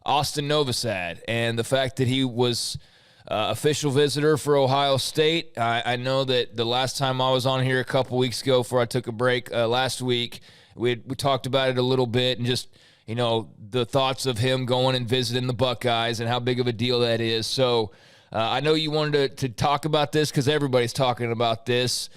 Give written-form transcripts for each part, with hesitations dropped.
Austin Novosad, and the fact that he was official visitor for Ohio State. I know that the last time I was on here a couple weeks ago before I took a break last week, we talked about it a little bit and just, the thoughts of him going and visiting the Buckeyes and how big of a deal that is. So I know you wanted to talk about this because everybody's talking about this.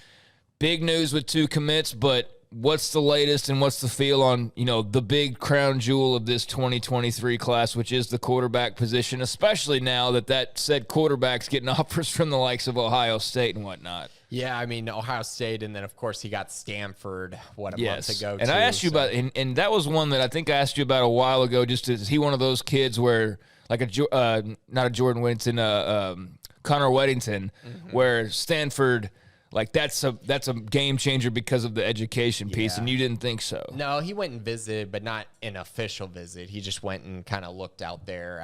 Big news with 2 commits, but what's the latest and what's the feel on, the big crown jewel of this 2023 class, which is the quarterback position, especially now that said quarterback's getting offers from the likes of Ohio State and whatnot. Yeah, I mean, Ohio State, and then, of course, he got Stanford, month ago, and I asked you about, and that was one that I think I asked you about a while ago, just is he one of those kids where, like not a Jordan Whittington, Connor Weddington, where Stanford – like that's a game changer because of the education piece, and you didn't think so. No, he went and visited, but not an official visit. He just went and kind of looked out there.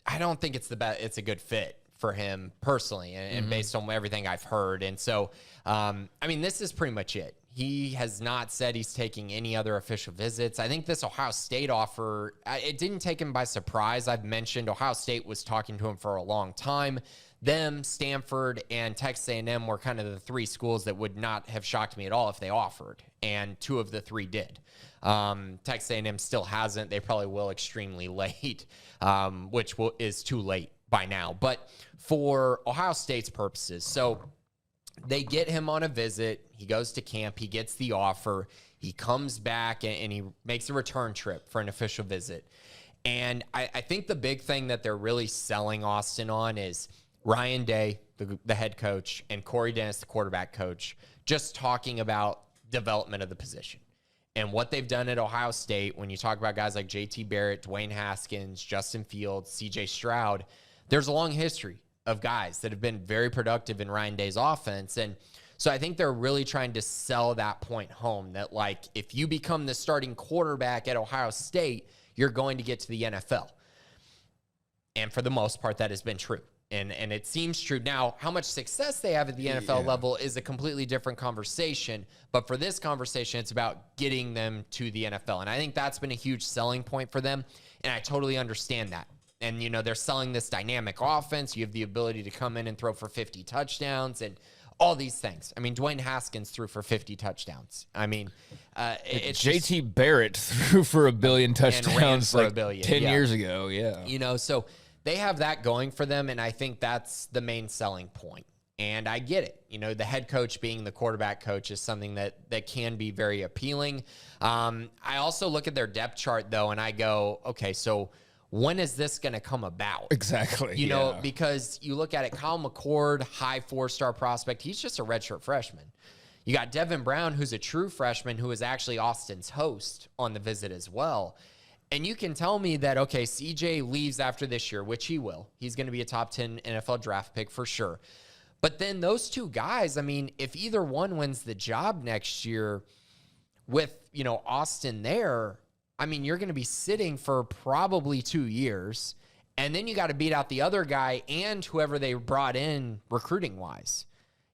I don't think it's it's a good fit for him personally, and based on everything I've heard. And so, this is pretty much it. He has not said he's taking any other official visits. I think this Ohio State offer, it didn't take him by surprise. I've mentioned Ohio State was talking to him for a long time. Them, Stanford, and Texas A&M were kind of the 3 schools that would not have shocked me at all if they offered, and 2 of the 3 did. Texas A&M still hasn't. They probably will extremely late, which is too late by now. But for Ohio State's purposes, so they get him on a visit. He goes to camp. He gets the offer. He comes back, and he makes a return trip for an official visit. And I think the big thing that they're really selling Austin on is Ryan Day, the head coach, and Corey Dennis, the quarterback coach, just talking about development of the position and what they've done at Ohio State. When you talk about guys like J.T. Barrett, Dwayne Haskins, Justin Fields, C.J. Stroud, there's a long history of guys that have been very productive in Ryan Day's offense. And so I think they're really trying to sell that point home that, like, if you become the starting quarterback at Ohio State, you're going to get to the NFL. And for the most part, that has been true. And it seems true. Now, how much success they have at the NFL level is a completely different conversation. But for this conversation, it's about getting them to the NFL. And I think that's been a huge selling point for them. And I totally understand that. And, they're selling this dynamic offense. You have the ability to come in and throw for 50 touchdowns and all these things. Dwayne Haskins threw for 50 touchdowns. It's J.T. Barrett threw for 1 billion touchdowns like 10 years ago. Yeah. So they have that going for them, and I think that's the main selling point. And I get it. The head coach being the quarterback coach is something that can be very appealing. I also look at their depth chart, though, and I go, okay, so when is this going to come about? Exactly. Because you look at it, Kyle McCord, high 4-star prospect, he's just a redshirt freshman. You got Devin Brown, who's a true freshman, who is actually Austin's host on the visit as well. And you can tell me that, okay, CJ leaves after this year, which he will. He's going to be a top 10 NFL draft pick for sure. But then those 2 guys, if either one wins the job next year with, Austin there, you're going to be sitting for probably 2 years. And then you got to beat out the other guy and whoever they brought in recruiting-wise.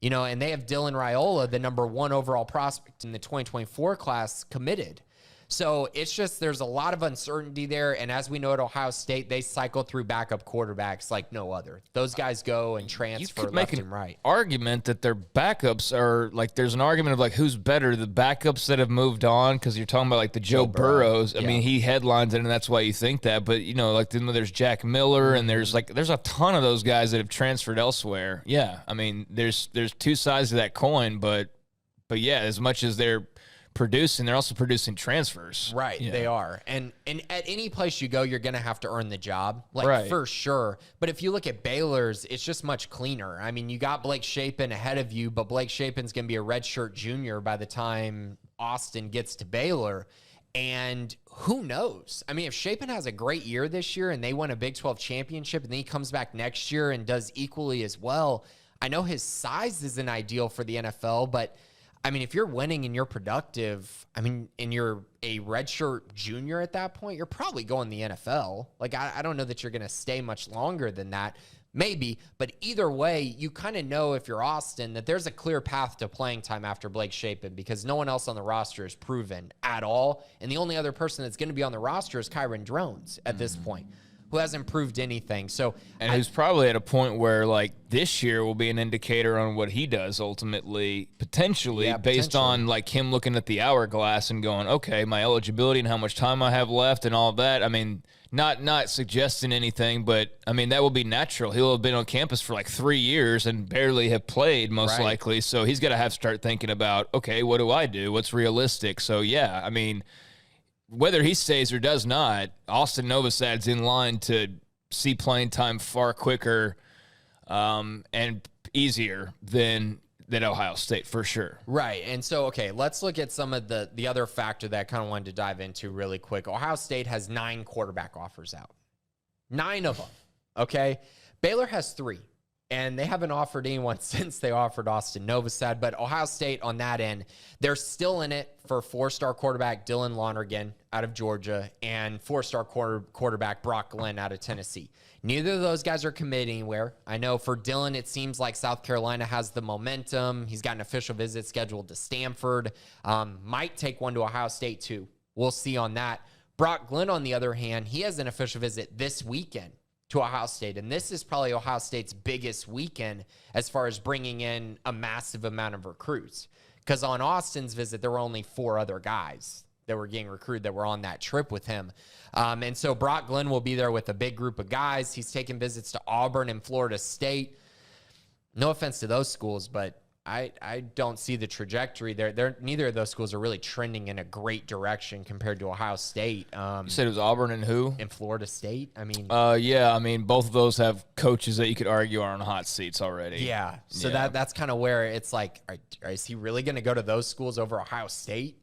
And they have Dylan Raiola, the number 1 overall prospect in the 2024 class, committed. So it's just there's a lot of uncertainty there. And as we know at Ohio State, they cycle through backup quarterbacks like no other. Those guys go and transfer left and right. Argument that their backups are like there's an argument of like who's better, the backups that have moved on, because you're talking about like the Joe Burrows. I mean, he headlines it, and that's why you think that. But like there's Jack Miller, and there's a ton of those guys that have transferred elsewhere. Yeah, there's 2 sides to that coin, but yeah, as much as they're they're also producing transfers. Right, they are. And at any place you go, you're going to have to earn the job, for sure. But if you look at Baylor's, it's just much cleaner. You got Blake Shapen ahead of you, but Blake Shapen's going to be a redshirt junior by the time Austin gets to Baylor. And who knows? If Shapen has a great year this year and they win a Big 12 championship and then he comes back next year and does equally as well, I know his size isn't ideal for the NFL, but if you're winning and you're productive, and you're a redshirt junior at that point, you're probably going the NFL. I don't know that you're going to stay much longer than that. Maybe, but either way, you kind of know if you're Austin that there's a clear path to playing time after Blake Shapen because no one else on the roster is proven at all. And the only other person that's going to be on the roster is Kyron Drones at this point, who hasn't proved anything. So, who's probably at a point where, like, this year will be an indicator on what he does ultimately, potentially, based on, like, him looking at the hourglass and going, okay, my eligibility and how much time I have left and all of that. I mean, not suggesting anything, but, I mean, that will be natural. He'll have been on campus for, like, 3 years and barely have played, most likely. So he's got to start thinking about, okay, what do I do? What's realistic? So, yeah, I mean, whether he stays or does not, Austin Novosad's in line to see playing time far quicker and easier than Ohio State, for sure. Right. And so, okay, let's look at some of the other factor that I kind of wanted to dive into really quick. Ohio State has 9 quarterback offers out. 9 of them, okay? Baylor has 3, and they haven't offered anyone since they offered Austin Novosad. But Ohio State, on that end, they're still in it for 4-star quarterback Dylan Lonergan out of Georgia and 4-star quarterback Brock Glenn out of Tennessee. Neither of those guys are committing anywhere. I know for Dylan, it seems like South Carolina has the momentum. He's got an official visit scheduled to Stanford. Might take one to Ohio State, too. We'll see on that. Brock Glenn, on the other hand, he has an official visit this weekend to Ohio State. And this is probably Ohio State's biggest weekend as far as bringing in a massive amount of recruits. Because on Austin's visit, there were only 4 other guys that were getting recruited that were on that trip with him. And so Brock Glenn will be there with a big group of guys. He's taking visits to Auburn and Florida State. No offense to those schools, but I don't see the trajectory. Neither of those schools are really trending in a great direction compared to Ohio State. You said it was Auburn and who? And Florida State. I mean, yeah. I mean, both of those have coaches that you could argue are on hot seats already. Yeah. So that's kind of where it's like, is he really going to go to those schools over Ohio State?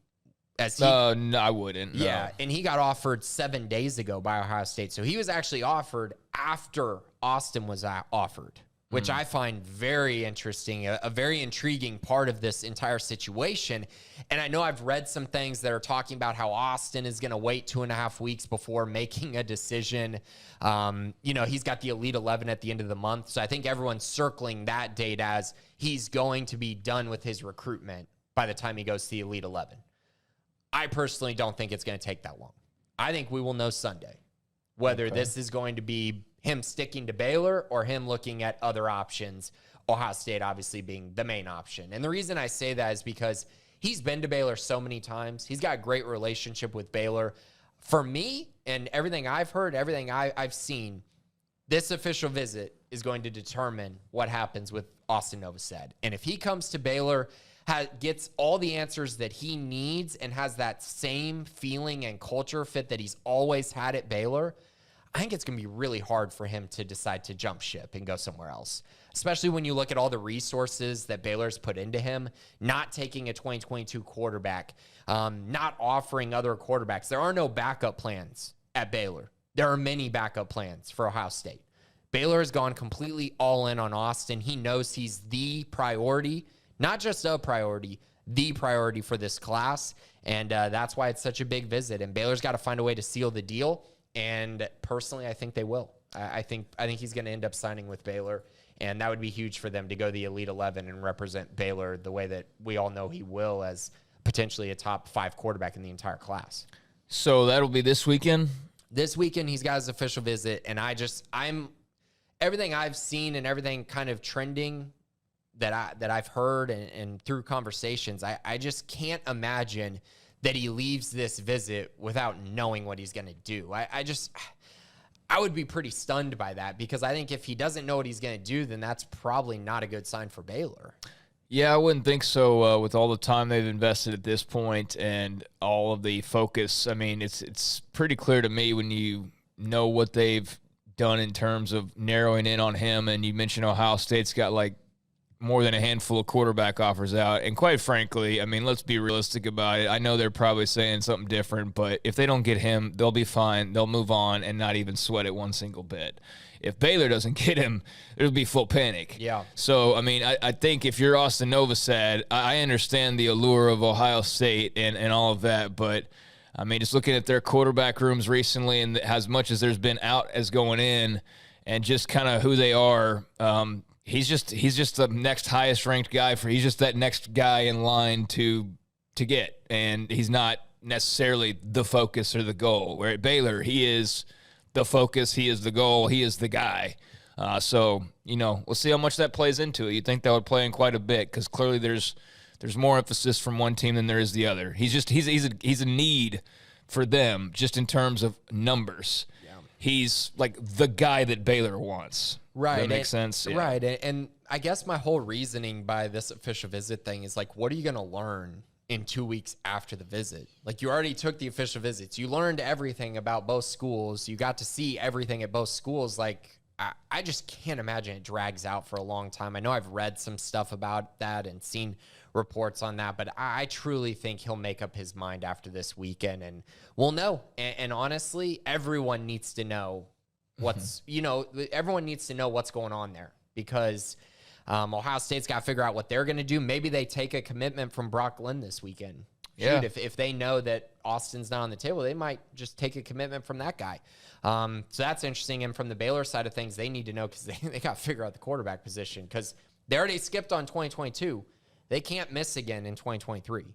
No, I wouldn't. No. Yeah, and he got offered 7 days ago by Ohio State. So he was actually offered after Austin was offered, which I find very interesting, a very intriguing part of this entire situation. And I know I've read some things that are talking about how Austin is going to wait 2.5 weeks before making a decision. He's got the Elite 11 at the end of the month. So I think everyone's circling that date as he's going to be done with his recruitment by the time he goes to the Elite 11. I personally don't think it's going to take that long. I think we will know Sunday whether this is going to be him sticking to Baylor or him looking at other options, Ohio State obviously being the main option. And the reason I say that is because he's been to Baylor so many times. He's got a great relationship with Baylor. For me, and everything I've heard, everything I've seen, this official visit is going to determine what happens with Austin Novosad. And if he comes to Baylor, gets all the answers that he needs and has that same feeling and culture fit that he's always had at Baylor, I think it's going to be really hard for him to decide to jump ship and go somewhere else, especially when you look at all the resources that Baylor's put into him, not taking a 2022 quarterback, not offering other quarterbacks. There are no backup plans at Baylor. There are many backup plans for Ohio State. Baylor has gone completely all in on Austin. He knows he's the priority. Not just a priority, the priority for this class. And that's why it's such a big visit. And Baylor's got to find a way to seal the deal. And personally, I think they will. I think he's going to end up signing with Baylor. And that would be huge for them to go to the Elite 11 and represent Baylor the way that we all know he will as potentially a top 5 quarterback in the entire class. So that'll be this weekend? This weekend, he's got his official visit. And I'm everything I've seen and everything kind of trending that I've heard and through conversations, I just can't imagine that he leaves this visit without knowing what he's going to do. I would be pretty stunned by that because I think if he doesn't know what he's going to do, then that's probably not a good sign for Baylor. Yeah, I wouldn't think so with all the time they've invested at this point and all of the focus. I mean, it's pretty clear to me when you know what they've done in terms of narrowing in on him, and you mentioned Ohio State's got like more than a handful of quarterback offers out. And quite frankly, I mean, let's be realistic about it. I know they're probably saying something different, but if they don't get him, they'll be fine. They'll move on and not even sweat it one single bit. If Baylor doesn't get him, there'll be full panic. Yeah. So, I mean, I think if you're Austin Novosad, I understand the allure of Ohio State and all of that, but I mean, just looking at their quarterback rooms recently and as much as there's been out as going in, and just kind of who they are. He's just the next highest ranked guy he's just that next guy in line to get, and he's not necessarily the focus or the goal. Where at Baylor, he is the focus, he is the goal, he is the guy. So we'll see how much that plays into it. You'd think that would play in quite a bit, because clearly there's more emphasis from one team than there is the other. He's a need for them just in terms of numbers. Yeah. He's like the guy that Baylor wants. Right. Does that make sense? Yeah. Right. And I guess my whole reasoning by this official visit thing is like, what are you going to learn in 2 weeks after the visit? Like, you already took the official visits. You learned everything about both schools. You got to see everything at both schools. Like, I just can't imagine it drags out for a long time. I know I've read some stuff about that and seen reports on that, but I truly think he'll make up his mind after this weekend, and we'll know. And honestly, everyone needs to know everyone needs to know what's going on there, because Ohio State's got to figure out what they're going to do. Maybe they take a commitment from Brock Lynn this weekend. Yeah. If they know that Austin's not on the table, they might just take a commitment from that guy. So that's interesting. And from the Baylor side of things, they need to know, because they got to figure out the quarterback position, because they already skipped on 2022. They can't miss again in 2023.